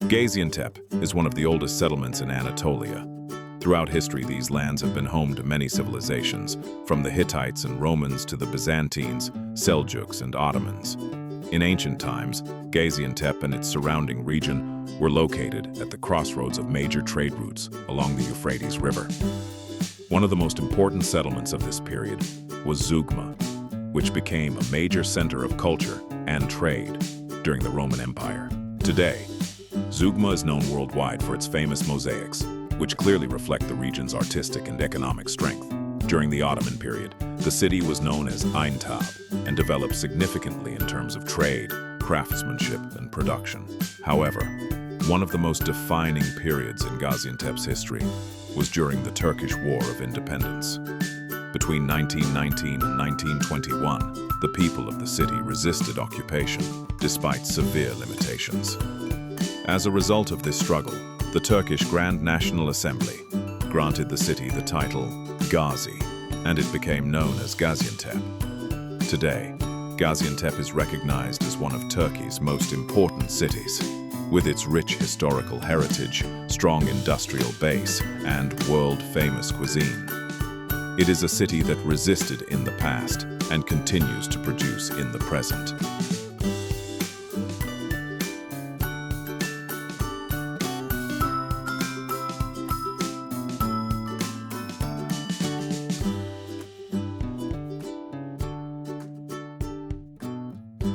Gaziantep is one of the oldest settlements in Anatolia. Throughout history, these lands have been home to many civilizations, from the Hittites and Romans to the Byzantines, Seljuks, and Ottomans. In ancient times, Gaziantep and its surrounding region were located at the crossroads of major trade routes along the Euphrates River. One of the most important settlements of this period was Zeugma, which became a major center of culture and trade during the Roman Empire. Today, Zeugma is known worldwide for its famous mosaics, which clearly reflect the region's artistic and economic strength. During the Ottoman period, the city was known as Aintab and developed significantly in terms of trade, craftsmanship, and production. However, one of the most defining periods in Gaziantep's history was during the Turkish War of Independence. Between 1919 and 1921, the people of the city resisted occupation despite severe limitations. As a result of this struggle, the Turkish Grand National Assembly granted the city the title Gezi, and it became known as Gaziantep. Today, Gaziantep is recognized as one of Turkey's most important cities. With its rich historical heritage, strong industrial base, and world-famous cuisine. It is a city that resisted in the past and continues to produce in the present.